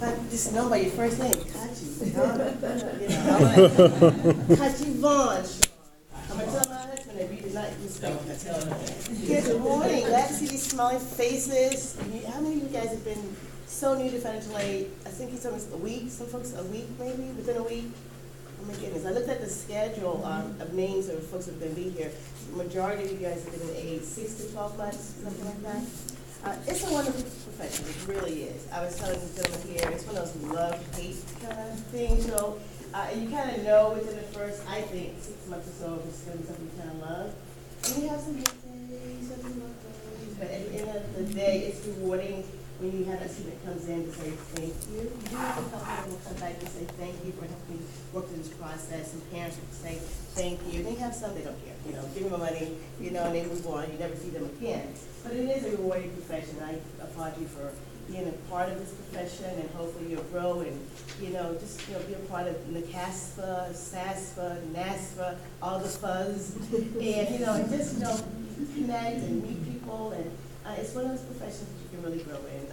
But just know by your first name, Kachi. Kachi Vaughn. I'm going to tell my husband that we did not mistake. Good morning. Glad to see these smiling faces. How many of you guys have been so new to financial aid? I think he's almost a week. Some folks a week, maybe within a week. Oh my goodness! I looked at the schedule of names of folks who have been here. The majority of you guys have been in age 6 to 12 months, something like that. It's a wonderful profession. It really is. I was telling the gentleman here, it's one of those love-hate kind of things. So, and you kind of know within the first, I think, 6 months or so, if it's going to be something you kind of love. And you have some good days, some rough days, but at the end of the day, it's rewarding when you have that student that comes in to say thank you. You have a couple will come back and say thank you for helping me work through this process, and parents will say thank you. They have some, they don't care, give them money, and they move on, you never see them again. But it is a rewarding profession. I applaud you for being a part of this profession, and hopefully you'll grow and, just, be a part of NACASPA, SASPA, NASPA, all the fuzz, and just, connect and meet people, and it's one of those professions that you can really grow in.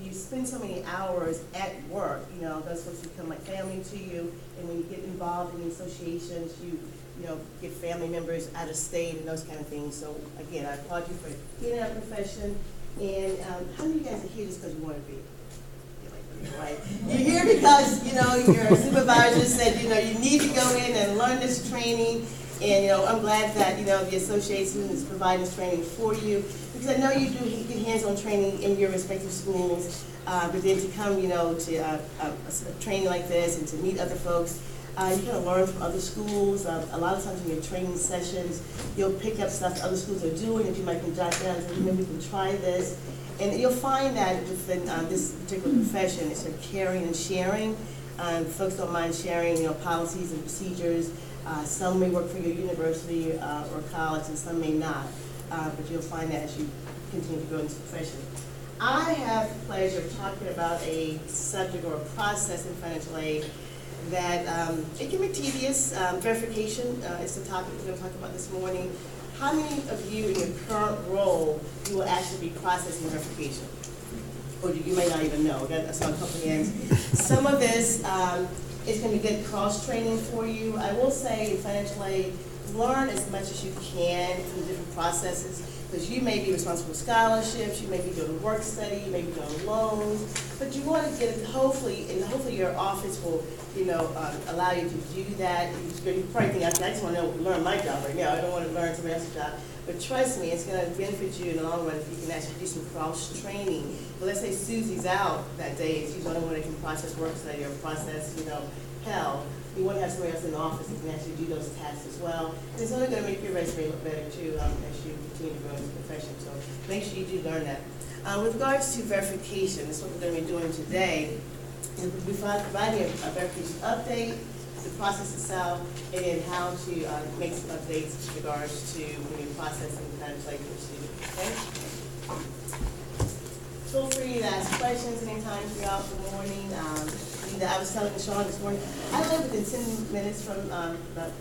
You spend so many hours at work, those folks become like family to you, and when you get involved in the associations, you get family members out of state and those kind of things. So again, I applaud you for being in our profession. And how many of you guys are here just because you want to be? Right? You're here because, your supervisor said, you need to go in and learn this training. And, I'm glad that, the association is providing this training for you. Because I know you do get hands-on training in your respective schools. But then to come, to a training like this and to meet other folks, you kind of learn from other schools. A lot of times in your training sessions, you'll pick up stuff other schools are doing that you might can jot down and say, maybe we can try this. And you'll find that within this particular profession, it's a caring and sharing. Folks don't mind sharing, policies and procedures. Some may work for your university or college, and some may not. But you'll find that as you continue to grow in this profession. I have the pleasure of talking about a subject or a process in financial aid that it can be tedious. Verification is the topic we're going to talk about this morning. How many of you in your current role you will actually be processing verification? Or you may not even know. That's on a couple of ends. Some of this is going to be good cross-training for you. I will say in financial aid, learn as much as you can from the different processes, because you may be responsible for scholarships, you may be doing work study, you may be doing loans, but you want to get, hopefully your office will, allow you to do that. You probably think, I just want to learn my job right now. I don't want to learn somebody else's job. But trust me, it's going to benefit you in the long run if you can actually do some cross-training. But let's say Susie's out that day, and she's the only one that can process work study or process, Pell. You want to have somebody else in the office that can actually do those tasks as well. And it's only going to make your resume look better too as you continue to grow in this profession. So make sure you do learn that. With regards to verification, that's what we're going to be doing today. We'll be providing a verification update, the process itself, and then how to make some updates with regards to when you're processing financial aid procedure. Okay? Feel free to ask questions anytime throughout the morning. I was telling Sean this morning, I live within 10 minutes from the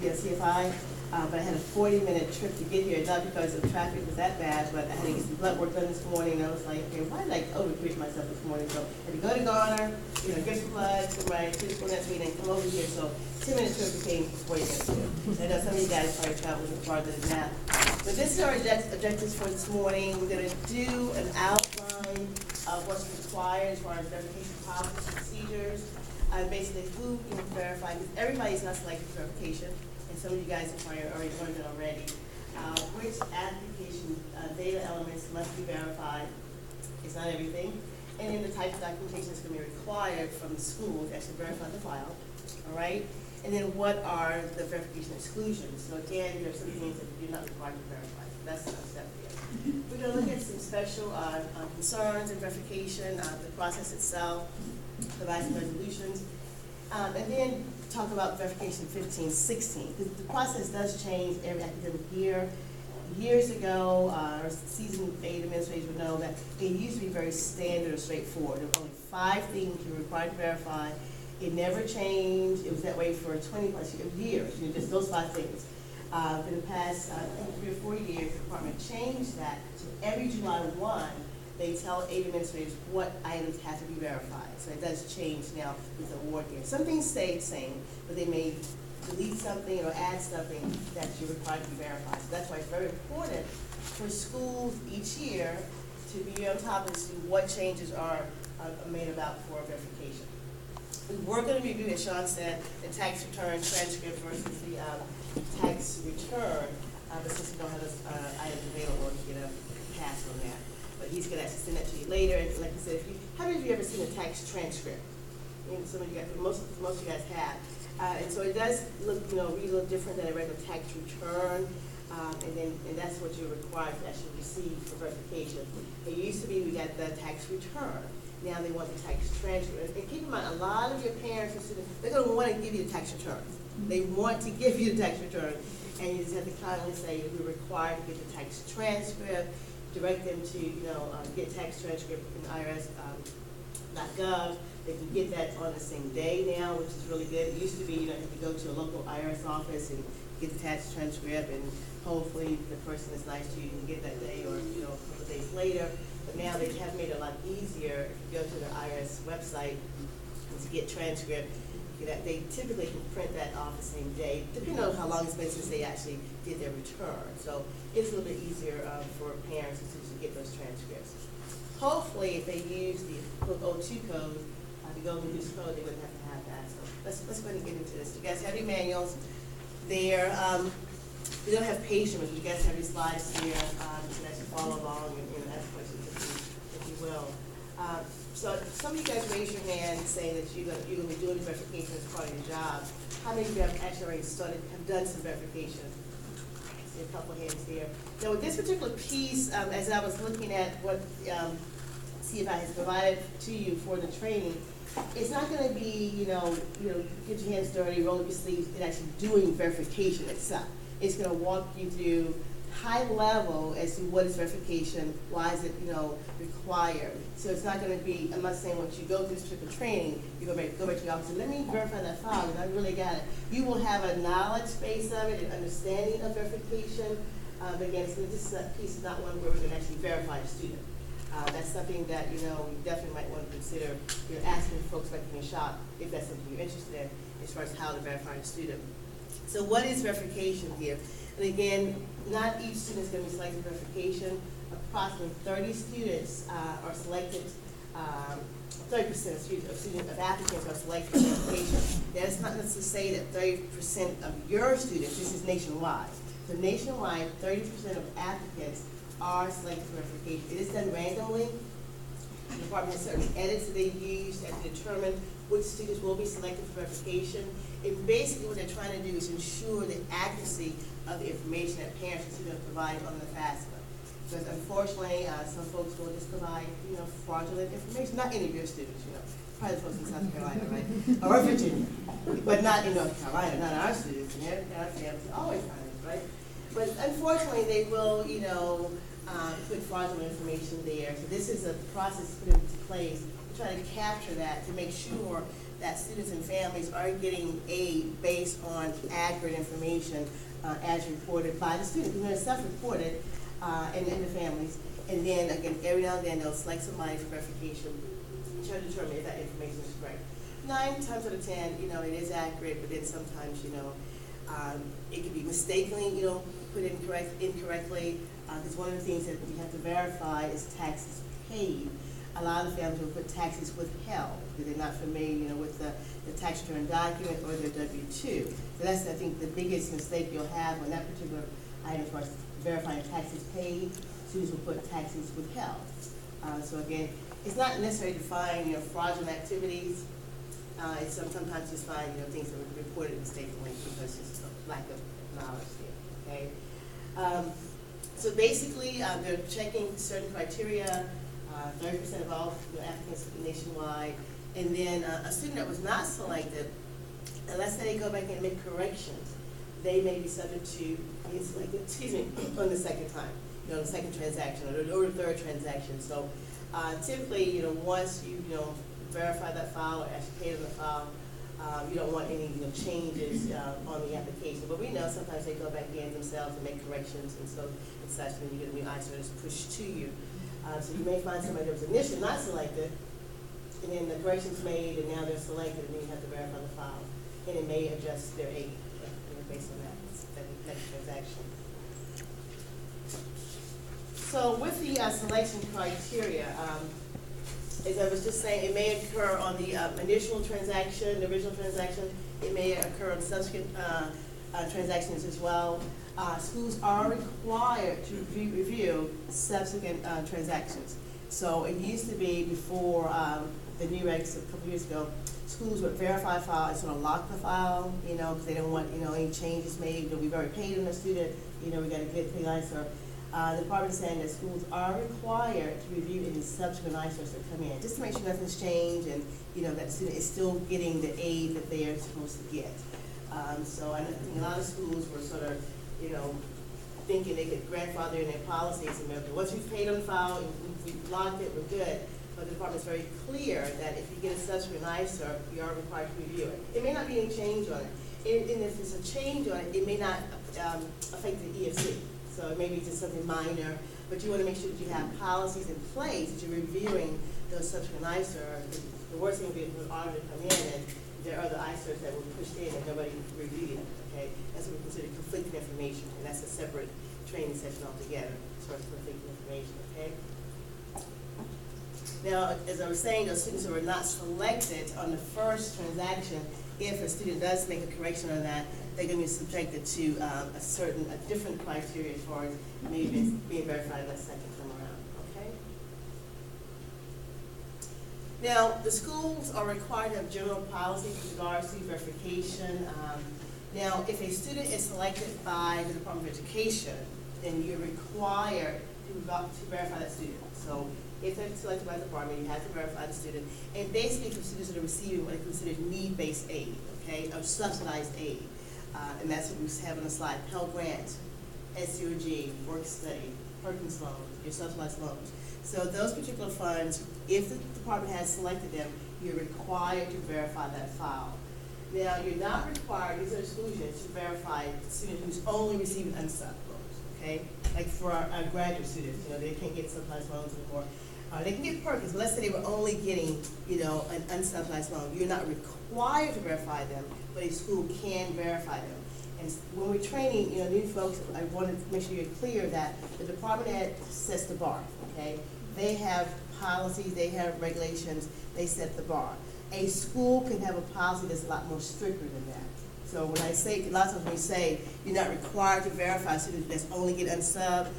CFI, but I had a 40-minute trip to get here, not because the traffic was that bad, but I had to get some blood work done this morning, and I was like, okay, why did I overpreach myself this morning? So I had to go to Garner, get some blood, go right to the school next week, and come over here. So 10-minute trip became 40 minutes. I know some of you guys probably travel farther than that. But this is our objectives for this morning. We're going to do an outline of what's required as far as verification policies and procedures, basically who you can verify, because everybody's not selected for verification, and some of you guys have probably already learned it already. Which application data elements must be verified. It's not everything. And then the type of documentation that's going to be required from the school to actually verify the file, all right? And then what are the verification exclusions? So again, there are some things that you're not required to verify. So that's not a step here. We're going to look at some special concerns and verification, the process itself, provide some resolutions, and then talk about verification 15, 16. The process does change every academic year. Years ago, our seasoned aid administrators would know that it used to be very standard or straightforward. There were only 5 things you were required to verify. It never changed. It was that way for 20 plus years, just those 5 things. For the past, I think 3 or 4 years, the department changed that. So every July 1, they tell aid administrators what items have to be verified. So it does change now with the award year. Some things stay the same, but they may delete something or add something that you're required to verify. So that's why it's very important for schools each year to be on top of to see what changes are made about for verification. We're going to review, as Sean said, the tax return transcript versus the tax return, but since we don't have those items available, you get a pass on that. But he's going to actually send that to you later. And like I said, how many of you ever seen a tax transcript? I mean, some of you guys, most of you guys have. And so it does look, read a little different than a regular tax return, and that's what you're required to actually receive for verification. It used to be we got the tax return. Now they want the tax transfer. And keep in mind, a lot of your parents and students, they're going to want to give you the tax return. They want to give you the tax return, and you just have to kindly say we're required to get the tax transcript, direct them to, get tax transcript in IRS.gov. They can get that on the same day now, which is really good. It used to be, you have to go to a local IRS office and get the tax transcript, and hopefully the person is nice to you, you can get that day or, a couple of days later. But now they have made it a lot easier. If you go to the IRS website to get transcript, they typically can print that off the same day, depending on how long it's been since they actually did their return. So it's a little bit easier for parents to get those transcripts. Hopefully, if they use the O2 code, the Golden Goose Code, they wouldn't have to have that. So let's go ahead and get into this. You guys have your manuals there. We don't have patience, but you guys have your slides here. You can actually follow along and ask questions if you will. So some of you guys raise your hand saying that you're going to be doing verification as part of your job. How many of you have actually already have done some verification? I see a couple hands here. Now with this particular piece, as I was looking at what CFI has provided to you for the training, it's not going to be, get your hands dirty, roll up your sleeves, and actually doing verification itself. It's going to walk you through high level as to what is verification, why is it, required. So it's not going to be, I'm not saying once you go through this particular training, you go back to your office and let me verify that file, and I really got it. You will have a knowledge base of it, an understanding of verification. But again, so this piece is not one where we're going to actually verify a student. That's something that, you definitely might want to consider. You're asking folks back in your shop if that's something you're interested in as far as how to verify a student. So what is verification here? And again, not each student is going to be selected for verification. Approximately 30 students are selected, 30% of applicants are selected for verification. That's not to say that 30% of your students, this is nationwide. So nationwide, 30% of applicants are selected for verification. It is done randomly. The department has certain edits that they use to determine which students will be selected for verification. And basically what they're trying to do is ensure the accuracy of the information that parents and students provide on the FAFSA. Because unfortunately, some folks will just provide, fraudulent information. Not any of your students, probably the folks in South Carolina, right? Or Virginia, but not in North Carolina, not our students. And our families always find it, right? But unfortunately, they will, put fraudulent information there. So this is a process put into place to try to capture that, to make sure that students and families are getting aid based on accurate information as reported by the student. Because it's self-reported and the families. And then, again, every now and then they'll select somebody for verification to try to determine if that information is correct. 9 times out of 10, it is accurate, but then sometimes, it could be mistakenly, put incorrectly. Because one of the things that we have to verify is taxes paid. A lot of families will put taxes withheld because they're not familiar, with the tax return document or their W-2. So that's, I think, the biggest mistake you'll have on that particular item for verifying taxes paid. Students will put taxes withheld. So again, it's not necessary to find, fraudulent activities. It's sometimes just find, things that were reported mistakenly because it's a lack of knowledge there. Okay. So basically, they're checking certain criteria. 30% of all applicants nationwide, and then a student that was not selected, unless they go back and make corrections, they may be subject to being selected, on the second time, the second transaction or the third transaction. So typically, once you, verify that file or actually pay on the file, you don't want any changes on the application. But we know sometimes they go back in themselves and make corrections and such, and you get a new ISO that's pushed to you. So you may find somebody that was initially not selected, and then the corrections made, and now they're selected, and then you have to verify the file. And it may adjust their age based on that next transaction. So with the selection criteria, as I was just saying, it may occur on the initial transaction, the original transaction. It may occur on subsequent transactions as well. Schools are required to review subsequent transactions. So it used to be before the new regs a couple years ago, schools would verify a file and sort of lock the file, because they don't want, any changes made. We've already paid on the student, we got a good pay ISR. The department is saying that schools are required to review any subsequent ISRs that come in, just to make sure nothing's changed and, that the student is still getting the aid that they are supposed to get. So I think a lot of schools were sort of, thinking they could grandfather in their policies and once we've paid on the file, we've locked it, we're good. But the department is very clear that if you get a subsequent ISR, you are required to review it. It may not be any change on it. And if there's a change on it, it may not affect the EFC. So it may be just something minor, but you want to make sure that you have policies in place that you're reviewing those subsequent ISR. The worst thing would be if an auditor come in and there are other ISRs that were pushed in and nobody reviewed it, okay? That's what we consider conflicting information, and that's a separate training session altogether as far as conflicting information, okay? Now, as I was saying, those students who were not selected on the first transaction, if a student does make a correction on that, they're going to be subjected to a different criteria as far as maybe being verified in that second time around, okay? Now, the schools are required to have general policies with regards to verification. Now, if a student is selected by the Department of Education, then you're required to verify that student. So if they're selected by the department, you have to verify the student. And basically for students that are receiving what are considered need-based aid, okay, or subsidized aid. And that's what we have on the slide, Pell Grant, SUG, work study, Perkins loans, your subsidized loans. So those particular funds, if the department has selected them, you're required to verify that file. Now, you're not required, these are exclusions, to verify the student who's only receiving unsub loans, okay? Like for our graduate students, they can't get subsidized loans anymore. They can get Perkins, but let's say they were only getting, an unsubsidized loan. You're not required to verify them, but a school can verify them. And when we're training, new folks, I want to make sure you're clear that the department head sets the bar, okay? They have policies, they have regulations, they set the bar. A school can have a policy that's a lot more stricter than that. So when I say, a lot of times when we say you're not required to verify students that's only get unsub,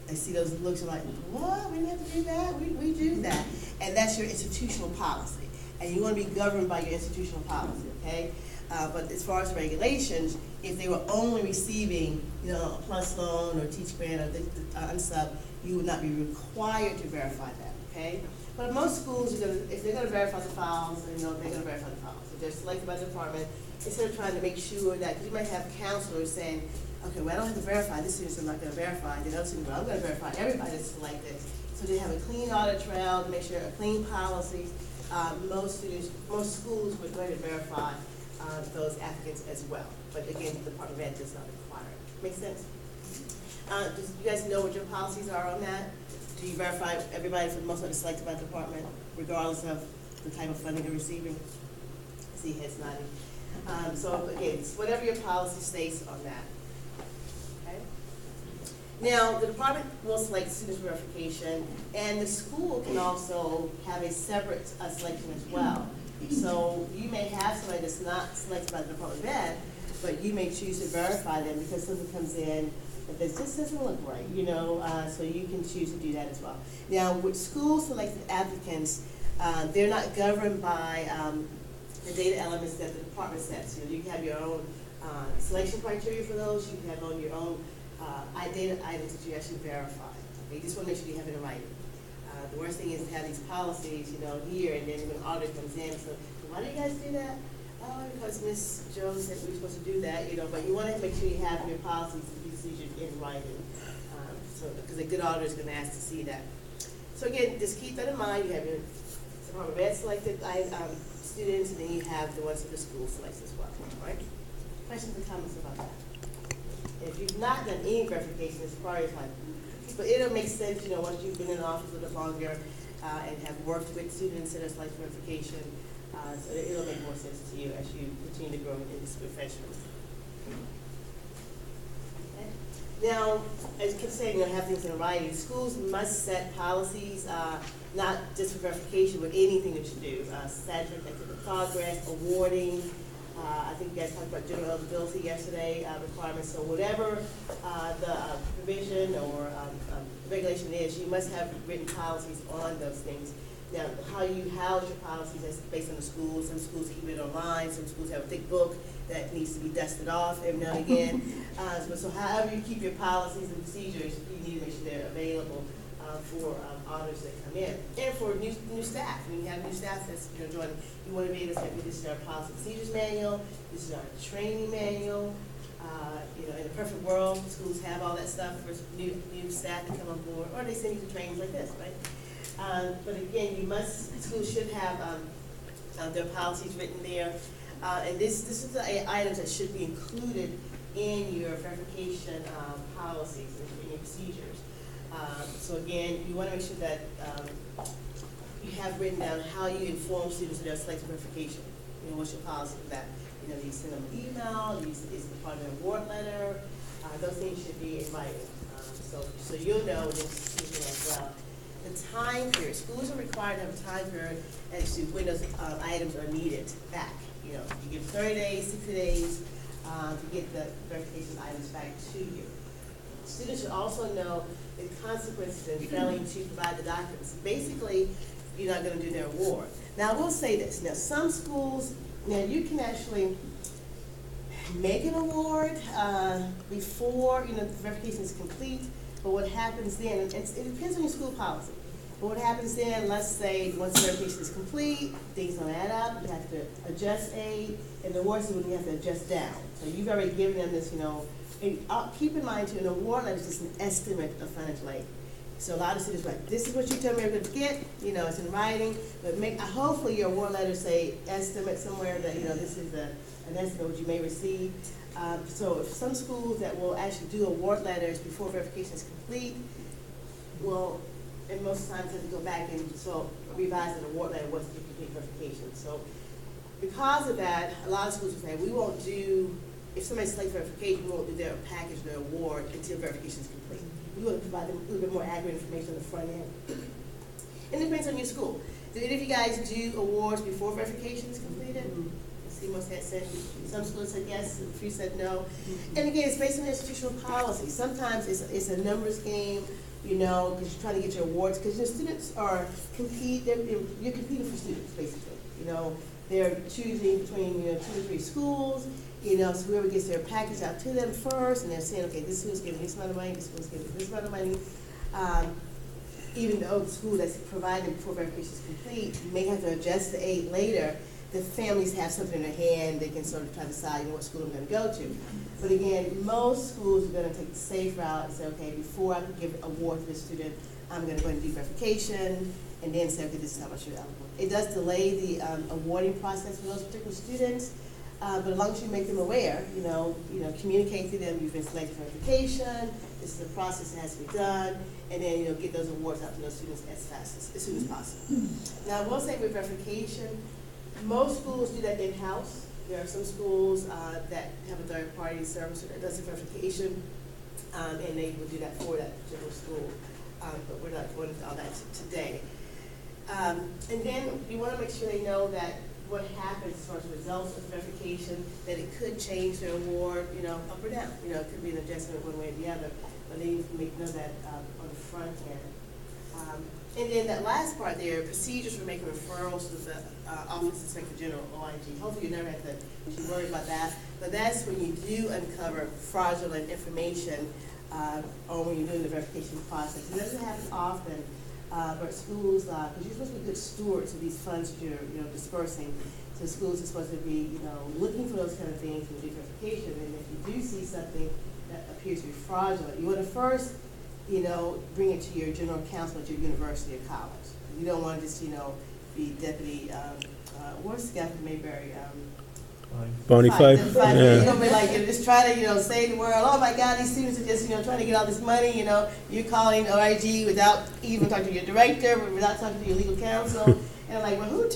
I see those looks and like, what? We didn't have to do that? We do that. And that's your institutional policy. And you want to be governed by your institutional policy, okay? But as far as regulations, if they were only receiving, a plus loan or teach grant or unsub, you would not be required to verify that, okay? But most schools, if they're going to verify the files, they're going to verify the files. If they're selected by the department, instead of trying to make sure that, because you might have counselors saying, okay, well, I don't have to verify this student, so I'm not going to verify. Then other students, well, I'm going to verify everybody that's selected. So they have a clean audit trail to make sure a clean policies. Most schools would go ahead and verify those applicants as well. But again, the Department of Ed does not require it. Make sense? Do you guys know what your policies are on that? Do you verify everybody for the most part is selected by the department, regardless of the type of funding they're receiving? I see heads nodding. So again, it's whatever your policy states on that. Okay. Now, the department will select student verification, and the school can also have a separate selection as well. So you may have somebody that's not selected by the Department of Ed, but you may choose to verify them because something comes in that this just doesn't look right, so you can choose to do that as well. Now, with school-selected applicants, they're not governed by the data elements that the department sets. You have your own selection criteria for those. You have on your own data items that you actually verify. Okay? You just want to make sure you have it in writing. The worst thing is to have these policies, here, and then when audit comes in, so why do you guys do that? Oh, because Ms. Jones said we're supposed to do that, but you want to make sure you have your policies and procedures in writing. Because a good auditor is going to ask to see that. So again, just keep that in mind. You have your Department of Ed selected students, and then you have the ones that the school selects as well, right? Questions and comments about that? If you've not done any verification as far as like tweaks, but it'll make sense, once you've been in office a little longer and have worked with students in a select verification. So it'll make more sense to you as you continue to grow in this profession. Okay. Now, as you keep saying, have things in writing. Schools must set policies, not just for verification, but anything that you do. Statutory academic progress, awarding. I think you guys talked about general eligibility yesterday, requirements. So whatever the provision or regulation is, you must have written policies on those things. Now, how you house your policies is based on the schools. Some schools keep it online. Some schools have a thick book that needs to be dusted off every now and again. So however you keep your policies and procedures, you need to make sure they're available for auditors that come in. And for new staff. When you have new staff that's joining, you want to be able to say, this is our policy procedures manual, this is our training manual. In a perfect world, schools have all that stuff for new staff to come on board, or they send you to trainings like this, right? But again, schools should have their policies written there. And this is the items that should be included in your verification policies and your procedures. So again, you want to make sure that you have written down how you inform students of their selective verification. What's your policy for that? Do you send them an email? Is it part of an award letter? Those things should be in writing. So you'll know the institution as well. The time period. Schools are required to have a time period as to when those items are needed back. You give 30 days, 60 days to get the verification items back to you. Students should also know the consequences in failing to provide the documents. Basically, you're not going to do their award. Now, I will say this. Now, some schools, you can actually make an award before the verification is complete. But what happens then, and it depends on your school policy. But what happens then, let's say once the verification is complete, things don't add up, you have to adjust aid, and the worst is when you have to adjust down. So you've already given them this, and keep in mind too, an award letter is just an estimate of financial aid. So a lot of students are like, this is what you told me I'm going to get, it's in writing, but hopefully your award letter say estimate somewhere that, this is an estimate of what you may receive. So if some schools that will actually do award letters before verification is complete, will, and most times have to go back and revise an award letter once you complete verification. So because of that, a lot of schools will say, we won't do, if somebody's late verification, we won't do their package, their award until verification is complete. We want to provide them a little bit more accurate information on the front end. And it depends on your school. Do any of you guys do awards before verification is completed? See, most had said, some schools said yes, a few said no. And again, it's based on institutional policy. Sometimes it's a numbers game, because you're trying to get your awards, because your students are you're competing for students, basically. They're choosing between 2 or 3 schools, so whoever gets their package out to them first, and they're saying, okay, this school's giving this amount of money, this school's giving this amount of money. Even though the school that's provided before verification is complete, you may have to adjust the aid later. The families have something in their hand, they can sort of try to decide what school I'm going to go to. But again, most schools are going to take the safe route and say, okay, before I can give an award to the student, I'm going to go and do verification, and then say, okay, this is how much you're eligible. It does delay the awarding process for those particular students, but as long as you make them aware, communicate to them, you've been selected for verification, this is the process that has to be done, and then get those awards out to those students as soon as possible. Now, I will say with verification, most schools do that in-house. There are some schools that have a third-party service that does the verification, and they will do that for that particular school. But we're not going into all that today. And then you want to make sure they know that what happens as far as results of verification, that it could change their award, up or down. It could be an adjustment one way or the other, but they need to know that on the front end. And then that last part there, procedures for making referrals to the Office of Inspector General, OIG. Hopefully you never have to worry about that. But that's when you do uncover fraudulent information or when you're doing the verification process. It doesn't happen often, but schools, because you're supposed to be good stewards of these funds that you're dispersing. So schools are supposed to be, looking for those kind of things in the verification. And if you do see something that appears to be fraudulent, you want to first bring it to your general counsel at your university or college. You don't want to just, be deputy, what's the guy from Mayberry? Bonnie Fife. You're Yeah. gonna be like, you're just trying to, save the world. Oh my God, these students are just, trying to get all this money, You're calling OIG without even talking to your director, without talking to your legal counsel. And I'm like, well, who told